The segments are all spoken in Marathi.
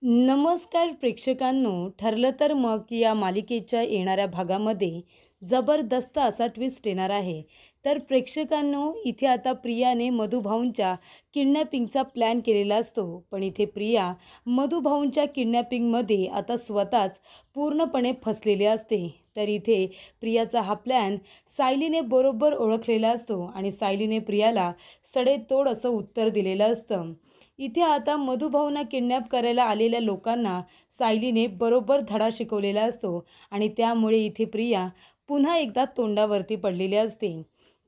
नमस्कार प्रेक्षकांनो, ठरलं तर मग या मालिकेच्या येणाऱ्या भागामध्ये जबरदस्त असा ट्विस्ट येणार आहे. तर प्रेक्षकांनो, इथे आता प्रियाने मधुभाऊंच्या किडनॅपिंगचा प्लॅन केलेला असतो. पण इथे प्रिया मधुभाऊंच्या किडनॅपिंगमध्ये आता स्वतःच पूर्णपणे फसलेली असते. तर इथे प्रियाचा हा प्लॅन सायलीने बरोबर ओळखलेला असतो आणि सायलीने प्रियाला सडेतोड असं उत्तर दिलेलं असतं. इथे आता मधुभाऊंना किडनॅप करायला आलेल्या लोकांना सायलीने बरोबर धडा शिकवलेला असतो आणि त्यामुळे इथे प्रिया पुन्हा एकदा तोंडावरती पडलेली असते.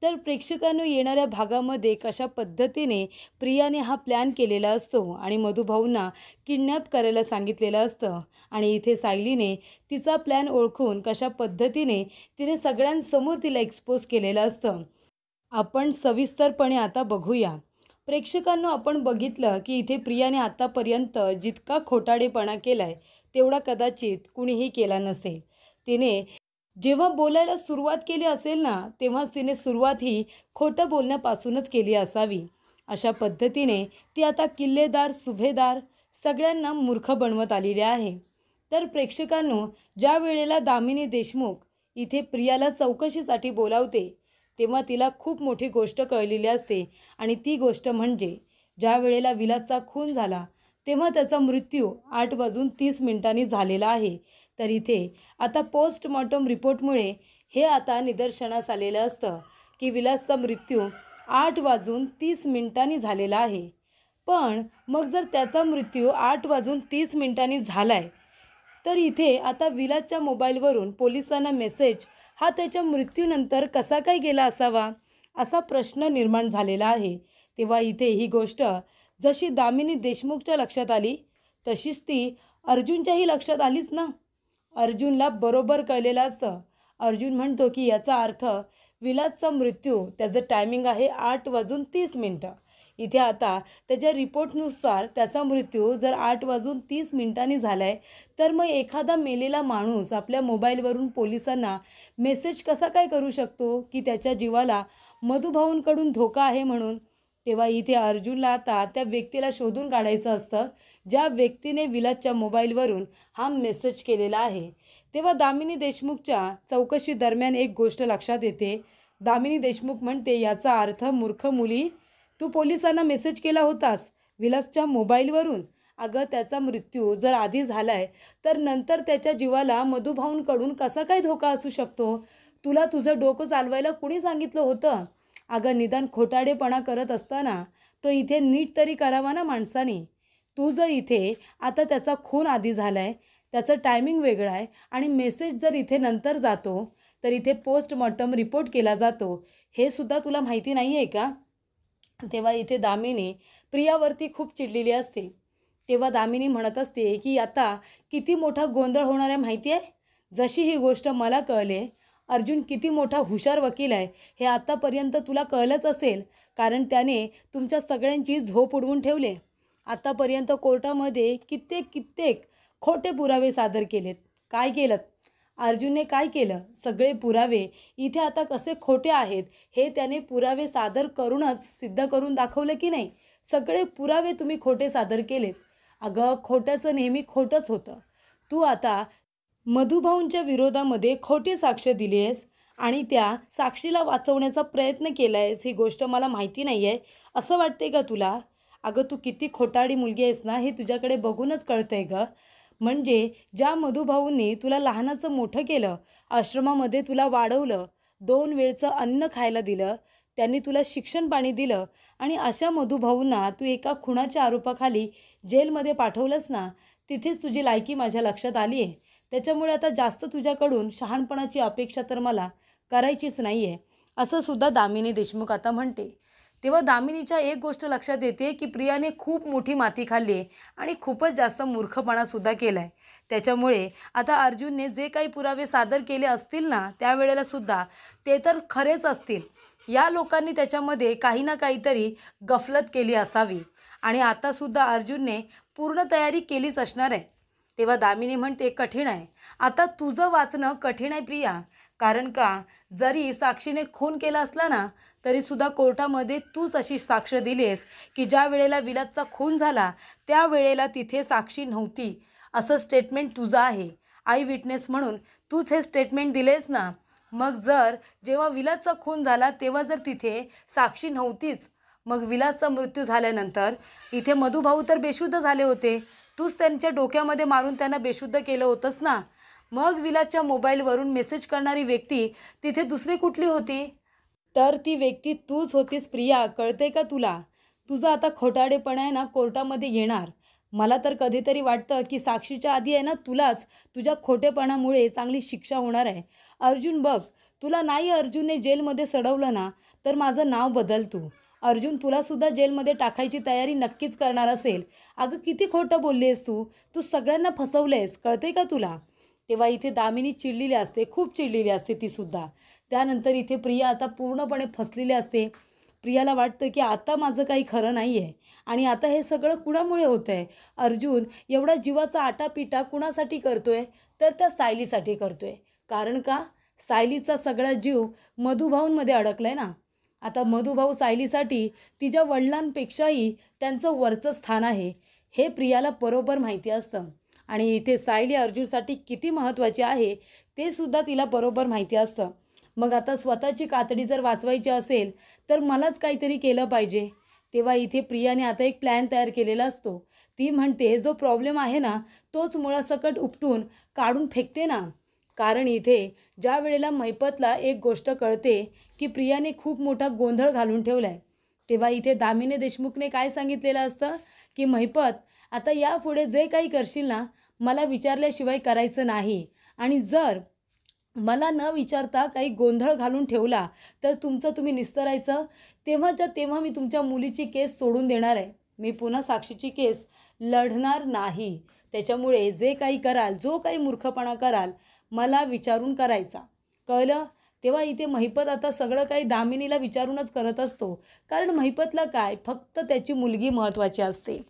तर प्रेक्षकांनो, येणाऱ्या भागामध्ये कशा पद्धतीने प्रियाने हा प्लॅन केलेला असतो आणि मधुभाऊंना किडनॅप करायला सांगितलेलं असतं आणि इथे सायलीने तिचा प्लॅन ओळखून कशा पद्धतीने तिने सगळ्यांसमोर तिला एक्सपोज केलेलं असतं, आपण सविस्तरपणे आता बघूया. प्रेक्षकांनो, आपण बघितलं की इथे प्रियाने आतापर्यंत जितका खोटाडेपणा केलाय तेवढा कदाचित कुणीही केला नसेल. तिने जेव्हा बोलायला सुरुवात केली असेल ना, तेव्हाच तिने सुरुवात ही खोटं बोलण्यापासूनच केली असावी. अशा पद्धतीने ती आता किल्लेदार सुभेदार सगळ्यांना मूर्ख बनवत आलेली आहे. तर प्रेक्षकांनो, ज्या वेळेला दामिनी देशमुख इथे प्रियाला चौकशीसाठी बोलावते तेव्हा तिला खूप मोठी गोष्ट कळलेली असते आणि ती गोष्ट म्हणजे ज्या वेळेला विलासचा खून झाला तेव्हा त्याचा मृत्यू 8:30 झालेला आहे. तर इथे आता पोस्टमॉर्टम रिपोर्टमुळे हे आता निदर्शनास आलेलं असतं की विलासचा मृत्यू 8:30 झालेला आहे. पण मग जर त्याचा मृत्यू 8:30 झाला आहे, तर इथे आता विलासच्या मोबाईलवरून पोलिसांना मेसेज हा त्याच्या मृत्यूनंतर कसा काय गेला असावा, असा प्रश्न निर्माण झालेला आहे. तेव्हा इथे ही गोष्ट जशी दामिनी देशमुखच्या लक्षात आली तशीच ती अर्जुनच्याही लक्षात आलीच ना. अर्जुनला बरोबर कळलेलं असतं. अर्जुन म्हणतो की याचा अर्थ विलासचा मृत्यू त्याचं टायमिंग आहे 8:30. इथे आता त्याच्या रिपोर्टनुसार त्याचा मृत्यू जर 8:30 झाला आहे, तर मग एखादा मेलेला माणूस आपल्या मोबाईलवरून पोलिसांना मेसेज कसा काय करू शकतो की त्याच्या जीवाला मधुभाऊंकडून धोका आहे म्हणून. तेव्हा इथे अर्जुनला आता त्या व्यक्तीला शोधून काढायचं असतं ज्या व्यक्तीने विलासच्या मोबाईलवरून हा मेसेज केलेला आहे. तेव्हा दामिनी देशमुखच्या चौकशी दरम्यान एक गोष्ट लक्षात येते. दामिनी देशमुख म्हणते, याचा अर्थ मूर्ख मुली, तू पोलिसांना मेसेज केला होतास विलासच्या मोबाईलवरून. अगं, त्याचा मृत्यू जर आधी झाला आहे तर नंतर त्याच्या जीवाला मधुभाऊंकडून कसा काय धोका असू शकतो? तुला तुझं डोकं चालवायला कुणी सांगितलं होतं? अगं, निदान खोटाडेपणा करत असताना तो इथे नीट तरी करावा ना माणसाने. तू जर इथे आता त्याचा खून आधी झाला आहे, त्याचं टायमिंग वेगळं आहे आणि मेसेज जर इथे नंतर जातो तर इथे पोस्टमॉर्टम रिपोर्ट केला जातो, हे सुद्धा तुला माहिती नाही आहे का? तेव्हा इथे दामिनी प्रियावरती खूप चिडलेली असते. तेव्हा दामिनी म्हणत असते की आता किती मोठा गोंधळ होणार आहे माहिती आहे. जशी ही गोष्ट मला कळले, अर्जुन किती मोठा हुशार वकील आहे हे आतापर्यंत तुला कळलंच असेल, कारण त्याने तुमच्या सगळ्यांची झोप उडवून ठेवले. आतापर्यंत कोर्टामध्ये कित्येक कित्येक खोटे पुरावे सादर केलेत. काय केलं अर्जुनने? काय केलं? सगळे पुरावे इथे आता कसे खोटे आहेत हे त्याने पुरावे सादर करूनच सिद्ध करून दाखवलं की नाही. सगळे पुरावे तुम्ही खोटे सादर केलेत. अगं, खोट्याचं नेहमी खोटंच होतं. तू आता मधुभाऊंच्या विरोधामध्ये खोटी साक्ष दिली आहेस आणि त्या साक्षीला वाचवण्याचा प्रयत्न केला आहेस, ही गोष्ट मला माहिती नाही आहे असं वाटते का तुला? अगं, तू किती खोटारडी मुलगी आहेस ना, हे तुझ्याकडे बघूनच कळतं आहे गं. म्हणजे ज्या मधुभाऊंनी तुला लहानाचं मोठं केलं, आश्रमामध्ये तुला वाढवलं, 2 वेळचं अन्न खायला दिलं, त्यांनी तुला शिक्षण पाणी दिलं आणि अशा मधुभाऊंना तू एका खुनाच्या आरोपाखाली जेलमध्ये पाठवलंस ना, तिथेच तुझी लायकी माझ्या लक्षात आली आहे. त्याच्यामुळे आता जास्त तुझ्याकडून शहाणपणाची अपेक्षा तर मला करायचीच नाही आहे, असं सुद्धा दामिनी देशमुख आता म्हणते. तेव्हा दामिनीच्या एक गोष्ट लक्षात येते की प्रियाने खूप मोठी माती खाल्ली आहे आणि खूपच जास्त मूर्खपणासुद्धा केला आहे. त्याच्यामुळे आता अर्जुनने जे काही पुरावे सादर केले असतील ना, त्यावेळेला सुद्धा ते तर खरेच असतील. या लोकांनी त्याच्यामध्ये काही ना काहीतरी गफलत केली असावी आणि आतासुद्धा अर्जुनने पूर्ण तयारी केलीच असणार आहे. तेव्हा दामिनी म्हणते, कठीण आहे. आता तुझं वाचणं कठीण आहे प्रिया, कारण का जरी साक्षीने खून केला असला ना तरीसुद्धा कोर्टामध्ये तूच अशी साक्ष दिलीस की ज्या वेळेला विलासचा खून झाला त्यावेळेला तिथे साक्षी नव्हती, असं स्टेटमेंट तुझं आहे. आय विटनेस म्हणून तूच हे स्टेटमेंट दिलेस ना. मग जर जेव्हा विलासचा खून झाला तेव्हा जर तिथे साक्षी नव्हतीच, मग विलासचा मृत्यू झाल्यानंतर इथे मधुभाऊ तर बेशुद्ध झाले होते. तूच त्यांच्या डोक्यामध्ये मारून त्यांना बेशुद्ध केलं होतंस ना. मग विलासच्या मोबाईलवरून मेसेज करणारी व्यक्ती तिथे दुसरी कुठली होती? तर ती व्यक्ती तूच होतीस प्रिया. कळते का तुला? तुझा आता खोटारडेपणा आहे ना कोर्टामध्ये येणार. मला तर कधीतरी वाटतं की साक्षीच्या आधी आहे ना तुलाच तुझ्या खोटेपणामुळे चांगली शिक्षा होणार आहे. अर्जुन बघ, तुला नाही अर्जुनने जेलमध्ये सडवलं ना तर माझं नाव बदल तू. अर्जुन तुलासुद्धा जेलमध्ये टाकायची तयारी नक्कीच करणार असेल. अगं किती खोटं बोलली आहेस तू. तू सगळ्यांना फसवलं आहेस. कळते का तुला? तेव्हा इथे दामिनी चिडलेली असते, खूप चिडलेली असते तीसुद्धा. त्यानंतर इथे प्रिया आता पूर्णपणे फसलेली असते. प्रियाला वाटतं की आता माझं काही खरं नाही आहे आणि आता हे सगळं कुणामुळे होतं आहे. अर्जुन एवढा जीवाचा आटापिटा कुणासाठी करतो आहे? तर त्या सायलीसाठी करतो आहे. कारण का? सायलीचा सगळा जीव मधुभाऊंमध्ये अडकला आहे ना. आता मधुभाऊ सायलीसाठी तिच्या वडिलांपेक्षाही त्यांचं वरचं स्थान आहे, हे प्रियाला बरोबर माहिती असतं. आणि इथे सायली अर्जुनसाठी किती महत्त्वाची आहे ते सुद्धा तिला बरोबर माहिती असतं. मग आता स्वतःची कातडी जर वाचवायची असेल तर मलाच काहीतरी केलं पाहिजे. तेव्हा इथे प्रियाने आता एक प्लॅन तयार केलेला असतो. ती म्हणते जो प्रॉब्लेम आहे ना तोच मुळासकट उपटून काढून फेकते ना. कारण इथे ज्या वेळेला महिपतला एक गोष्ट कळते की प्रियाने खूप मोठा गोंधळ घालून ठेवला आहे, तेव्हा इथे दामिनी देशमुखने काय सांगितलेलं असतं की महिपत, आता यापुढे जे काही करशील ना मला विचारल्याशिवाय करायचं नाही. आणि जर मला न विचारता काही गोंधळ घालून ठेवला तर तुमचं तुम्ही निस्तरायचं. तेव्हाच्या तेव्हा मी तुमच्या मुलीची केस सोडून देणार आहे. मी पुन्हा साक्षीची केस लढणार नाही. त्याच्यामुळे जे काही कराल, जो काही मूर्खपणा कराल, मला विचारून करायचा. कळलं? तेव्हा इथे महिपत आता सगळं काही दामिनीला विचारूनच करत असतो. कारण महिपतला काय, फक्त त्याची मुलगी महत्त्वाची असते.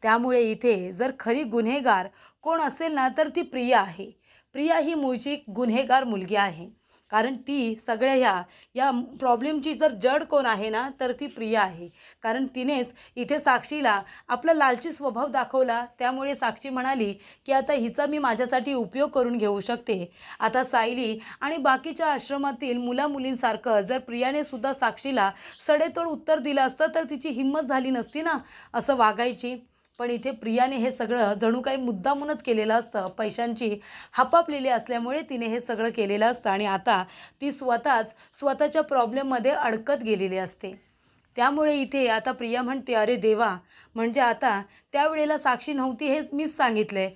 त्यामुळे इथे जर खरी गुन्हेगार कोण असेल ना तर ती प्रिया आहे. प्रिया ही मूळची गुन्हेगार मुलगी आहे. कारण ती सगळ्या या प्रॉब्लेमची जर जड कोण आहे ना तर ती प्रिया आहे. कारण तिनेच इथे साक्षीला आपला लालची स्वभाव दाखवला. त्यामुळे साक्षी म्हणाली की आता हिचा मी माझ्यासाठी उपयोग करून घेऊ शकते. आता सायली आणि बाकीच्या आश्रमातील मुलामुलींसारखं जर प्रियाने सुद्धा साक्षीला सडेतोड उत्तर दिलं असतं तर तिची हिंमत झाली नसती ना असं वागायची. पण इथे प्रियाने हे सगळं जणू काही मुद्दामूनच केलेलं असतं. पैशांची हापापलेली असल्यामुळे तिने हे सगळं केलेलं असतं आणि आता ती स्वतःच्या प्रॉब्लेममध्ये अडकत गेलेली असते. त्यामुळे इथे आता प्रिया म्हणते, अरे देवा, म्हणजे आता त्यावेळेला साक्षी नव्हती हेच मीच सांगितले.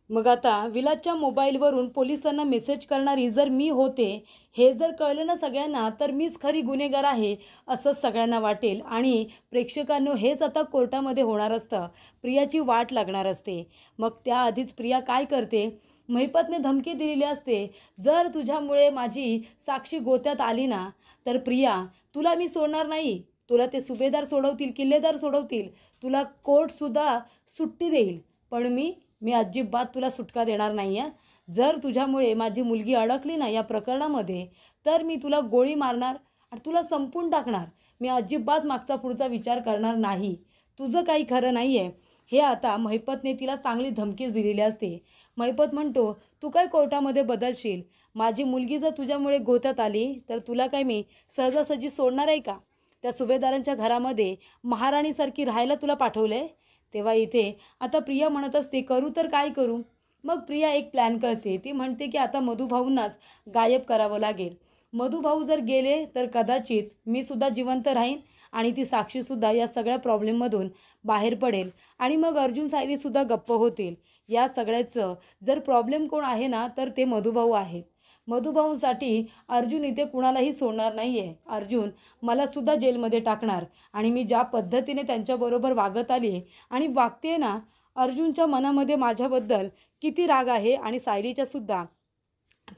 मग आता विलासच्या मोबाईलवरून पोलिसांना मेसेज करणारी जर मी होते, हे जर कळलं ना सगळ्यांना तर मीच खरी गुन्हेगार आहे असं सगळ्यांना वाटेल आणि प्रेक्षकांनो हेच आता कोर्टामध्ये होणार असतं. प्रियाची वाट लागणार असते. मग त्याआधीच प्रिया काय करते, महिपतने धमकी दिलेली असते, जर तुझ्यामुळे माझी साक्षी गोत्यात आली ना तर प्रिया तुला मी सोडणार नाही. तुला ते सुभेदार सोडवतील, किल्लेदार सोडवतील, तुला कोर्टसुद्धा सुट्टी देईल, पण मी अजिबात तुला सुटका देणार नाही आहे. जर तुझ्यामुळे माझी मुलगी अडकली ना या प्रकरणामध्ये तर मी तुला गोळी मारणार आणि तुला संपून टाकणार. मी अजिबात मागचा पुढचा विचार करणार नाही. तुझं काही खरं नाही आहे. हे आता महिपतने तिला चांगली धमकीच दिलेली असते. महिपत म्हणतो, तू काय कोर्टामध्ये बदलशील? माझी मुलगी जर तुझ्यामुळे गोत्यात आली तर तुला काय मी सहजासहजी सोडणार आहे का? त्या सुभेदारांच्या घरामध्ये महाराणीसारखी राहायला तुला पाठवलं आहे. तेव्हा इथे आता प्रिया म्हणत असते, करू तर काय करू? मग प्रिया एक प्लॅन करते. ती म्हणते की आता मधुभाऊंनाच गायब करावं लागेल. मधुभाऊ जर गेले तर कदाचित मी सुद्धा जिवंत राहीन आणि ती साक्षीसुद्धा या सगळ्या प्रॉब्लेममधून बाहेर पडेल आणि मग अर्जुन सायलीसुद्धा गप्प होतील. या सगळ्याचं जर प्रॉब्लेम कोण आहे ना तर ते मधुभाऊ आहेत. मधुभाऊंसाठी अर्जुन इथे कुणालाही सोडणार नाही आहे. अर्जुन मलासुद्धा जेलमध्ये टाकणार आणि मी ज्या पद्धतीने त्यांच्याबरोबर वागत आली आणि वागते ना, अर्जुनच्या मनामध्ये माझ्याबद्दल किती राग आहे आणि सायलीच्यासुद्धा,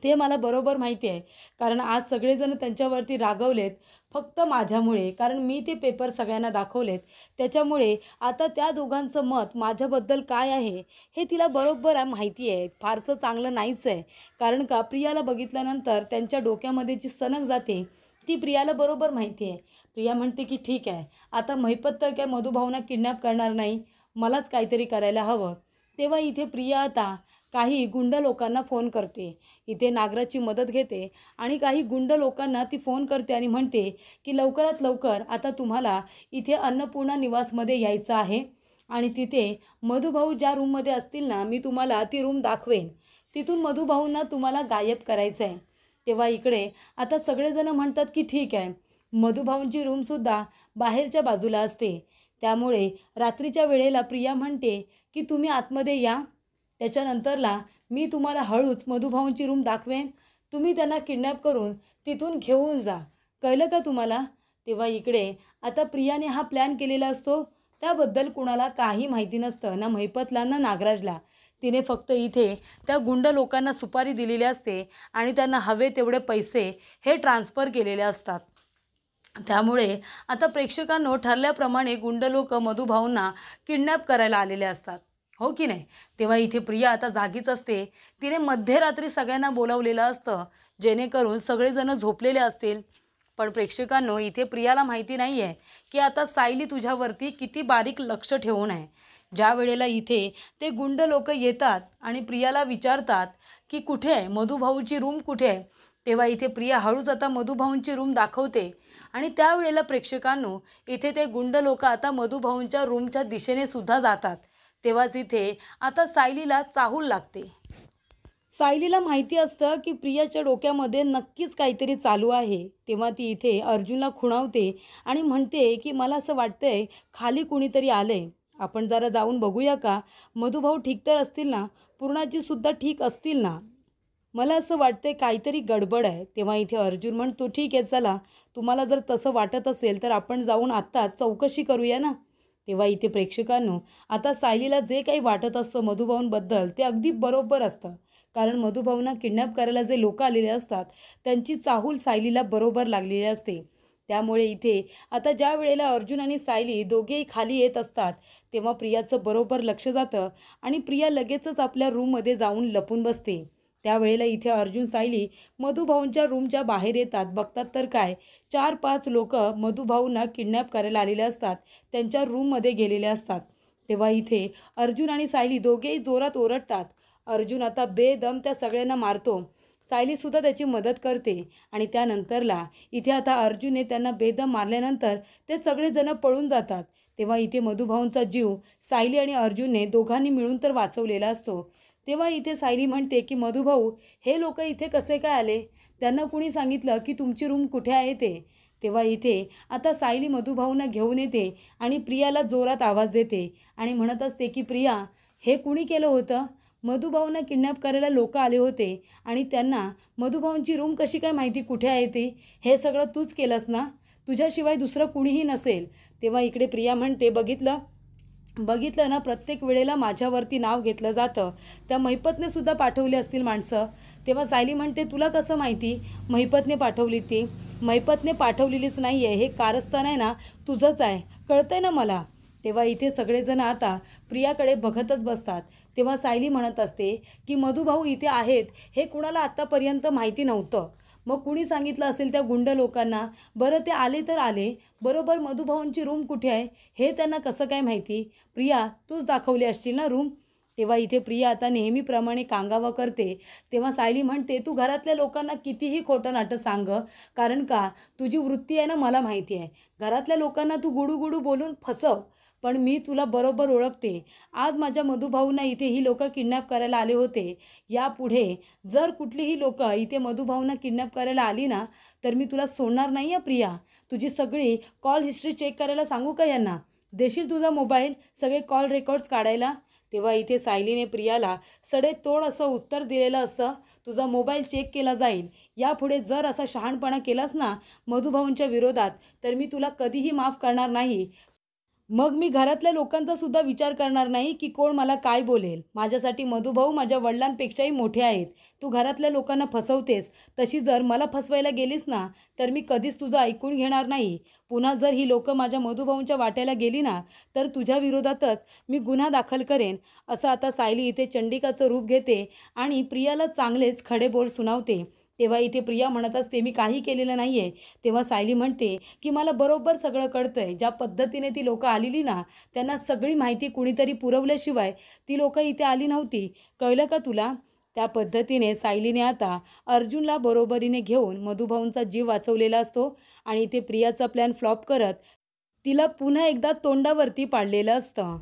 ते मला बरोबर माहिती आहे. कारण आज सगळेजण त्यांच्यावरती रागवलेत फक्त माझ्यामुळे, कारण मी ते पेपर सगळ्यांना दाखवलेत. त्याच्यामुळे आता त्या दोघांचं मत माझ्याबद्दल काय आहे हे तिला बरोबर माहिती आहे. फारसं चांगलं नाहीच आहे. कारण का, प्रियाला बघितल्यानंतर त्यांच्या डोक्यामध्ये जी सनक जाते ती प्रियाला बरोबर माहिती आहे. प्रिया म्हणते की ठीक आहे, आता महिपत तर काय मधुभाऊंना किडनॅप करणार नाही, मलाच काहीतरी करायला हवं. तेव्हा इथे प्रिया आता काही गुंड लोकांना फोन करते. इथे नागराजची मदत घेते आणि काही गुंड लोकांना ती फोन करते आणि म्हणते की लवकरात लवकर आता तुम्हाला इथे अन्नपूर्णा निवासमध्ये यायचं आहे आणि तिथे मधुभाऊ ज्या रूममध्ये असतील ना, मी तुम्हाला ती रूम दाखवेन. तिथून मधुभाऊंना तुम्हाला गायब करायचं आहे. तेव्हा इकडे आता सगळेजण म्हणतात की ठीक आहे. मधुभाऊंची रूमसुद्धा बाहेरच्या बाजूला असते. त्यामुळे रात्रीच्या वेळेला प्रिया म्हणते की तुम्ही आतमध्ये या. त्याच्यानंतरला मी तुम्हाला हळूच मधुभाऊंची रूम दाखवेन. तुम्ही त्यांना किडनॅप करून तिथून घेऊन जा. कळलं का तुम्हाला? तेव्हा इकडे आता प्रियाने हा प्लॅन केलेला असतो. त्याबद्दल कुणाला काही माहिती नसतं, ना महिपतला ना नागराजला. तिने फक्त इथे त्या गुंड लोकांना सुपारी दिलेली असते आणि त्यांना हवे तेवढे पैसे हे ट्रान्सफर केलेले असतात. त्यामुळे आता प्रेक्षकांनो ठरल्याप्रमाणे गुंड लोक मधुभाऊंना किडनॅप करायला आलेले असतात, हो की नाही? तेव्हा इथे प्रिया आता जागीच असते. तिने मध्यरात्री सगळ्यांना बोलावलेलं असतं, जेणेकरून सगळेजण झोपलेले असतील. पण प्रेक्षकांनो इथे प्रियाला माहिती नाही आहे की आता सायली तुझ्यावरती किती बारीक लक्ष ठेवून आहे. ज्या वेळेला इथे ते गुंड लोक येतात आणि प्रियाला विचारतात की कुठे आहे मधुभाऊची रूम, कुठे आहे, तेव्हा इथे प्रिया हळूच आता मधुभाऊंची रूम दाखवते. आणि त्यावेळेला प्रेक्षकांनो इथे ते गुंड लोक आता मधुभाऊंच्या रूमच्या दिशेने सुद्धा जातात. तेव्हाच इथे आता सायलीला चाहूल लागते. सायलीला माहिती असतं की प्रियाच्या डोक्यामध्ये नक्कीच काहीतरी चालू आहे. तेव्हा ती इथे अर्जुनला खुणावते आणि म्हणते की मला असं वाटतंय खाली कुणीतरी आलंय, आपण जरा जाऊन बघूया का? मधुभाऊ ठीक तर असतील ना? पूर्णाजी सुद्धा ठीक असतील ना? मला असं वाटतंय काहीतरी गडबड आहे. तेव्हा इथे अर्जुन म्हणतो ठीक आहे, चला, तुम्हाला जर तसं वाटत असेल तर आपण जाऊन आत्ता चौकशी करूया ना. तेव्हा इथे प्रेक्षकांनो आता सायलीला जे काही वाटत असतं मधुभाऊंबद्दल ते अगदी बरोबर असतं. कारण मधुभाऊंना किडनॅप करायला जे लोक आलेले असतात त्यांची चाहूल सायलीला बरोबर लागलेली असते. त्यामुळे इथे आता ज्या वेळेला अर्जुन आणि सायली दोघेही खाली येत असतात तेव्हा प्रियाचं बरोबर लक्ष जातं आणि प्रिया लगेचच आपल्या रूममध्ये जाऊन लपून बसते. त्यावेळेला इथे अर्जुन सायली मधुभाऊंच्या रूमच्या बाहेर येतात. बघतात तर काय, 4-5 लोक मधुभाऊंना किडनॅप करायला आलेले असतात, त्यांच्या रूममध्ये गेलेले असतात. तेव्हा इथे अर्जुन आणि सायली दोघेही जोरात ओरडतात. अर्जुन आता बेदम त्या सगळ्यांना मारतो. सायलीसुद्धा त्याची मदत करते आणि त्यानंतरला इथे आता अर्जुनने त्यांना बेदम मारल्यानंतर ते सगळेजण पळून जातात. तेव्हा इथे मधुभाऊंचा जीव सायली आणि अर्जुनने दोघांनी मिळून तर वाचवलेला असतो. तेव्हा इथे सायली म्हणते की मधुभाऊ, हे लोक इथे कसे काय आले? त्यांना कुणी सांगितलं की तुमची रूम कुठे आहे ते? तेव्हा इथे आता सायली मधुभाऊंना घेऊन येते आणि प्रियाला जोरात आवाज देते आणि म्हणत असते की प्रिया, हे कुणी केलं होतं? मधुभाऊंना किडनॅप करायला लोक आले होते आणि त्यांना मधुभाऊंची रूम कशी काय माहिती कुठे आहे ते? हे सगळं तूच केलंस ना? तुझ्याशिवाय दुसरं कुणीही नसेल. तेव्हा इकडे प्रिया म्हणते बघितलं ना, प्रत्येक वेळेला माझ्यावरती नाव घेतलं जातं. त्या महिपतने सुद्धा पाठवली असतील माणसं. तेव्हा सायली म्हणते तुला कसं माहिती महिपतने पाठवली? ती महिपतने पाठवलेलीच नाही आहे, हे कारस्थान आहे ना तुझंच आहे, कळतंय ना मला. तेव्हा इथे सगळेजण आता प्रियाकडे बघतच बसतात. तेव्हा सायली म्हणत असते की मधुभाऊ इथे आहेत हे कुणाला आत्तापर्यंत माहिती नव्हतं. मग कुणी सांगितलं असेल त्या गुंड लोकांना? बरं ते आले तर आले, बरोबर मधुभाऊंची रूम कुठे आहे हे त्यांना कसं काय माहिती? प्रिया, तूच दाखवली असशील ना रूम. तेव्हा इथे प्रिया आता नेहमीप्रमाणे कांगावा करते. तेव्हा सायली म्हणते तू घरातल्या लोकांना कितीही खोटं नाटं सांग, कारण का तुझी वृत्ती आहे ना मला माहिती आहे. घरातल्या लोकांना तू गुडू बोलून फसव, पण मी तुला बरोबर ओळखते. आज माझ्या मधुभाऊंना इथे ही लोक किडनॅप करायला आले होते. यापुढे जर कुठलीही लोक इथे मधुभाऊंना किडनॅप करायला आली ना तर मी तुला सोडणार नाही आहे प्रिया. तुझी सगळी कॉल हिस्ट्री चेक करायला सांगू का यांना? देशील तुझा मोबाईल सगळे कॉल रेकॉर्ड्स काढायला? तेव्हा इथे सायलीने प्रियाला सडेतोड असं उत्तर दिलेलं असतं, तुझा मोबाईल चेक केला जाईल. यापुढे जर असा शहाणपणा केलास ना मधुभाऊंच्या विरोधात तर मी तुला कधीही माफ करणार नाही. मग मी घरातल्या लोकांचा सुद्धा विचार करणार नाही की कोण मला काय बोलेल. माझ्यासाठी मधुभाऊ माझ्या वडिलांपेक्षाही मोठे आहेत. तू घरातल्या लोकांना फसवतेस, तशी जर मला फसवायला गेलीस ना तर मी कधीच तुझं ऐकून घेणार नाही. पुन्हा जर ही लोकं माझ्या मधुभाऊंच्या वाट्याला गेली ना तर तुझ्या विरोधातच मी गुन्हा दाखल करेन. असं आता सायली इथे चंडिकाचं रूप घेते आणि प्रियाला चांगलेच खडे बोल सुनावते. तेव्हा इथे प्रिया म्हणत असते मी काही केलेलं नाही आहे. तेव्हा सायली म्हणते की मला बरोबर सगळं कळतंय. ज्या पद्धतीने ती लोकं आलेली ना, त्यांना सगळी माहिती कुणीतरी पुरवल्याशिवाय ती लोकं इथे आली नव्हती. कळलं का तुला? त्या पद्धतीने सायलीने आता अर्जुनला बरोबरीने घेऊन मधुभाऊंचा जीव वाचवलेला असतो आणि इथे प्रियाचा प्लॅन फ्लॉप करत तिला पुन्हा एकदा तोंडावरती पाडलेलं असतं.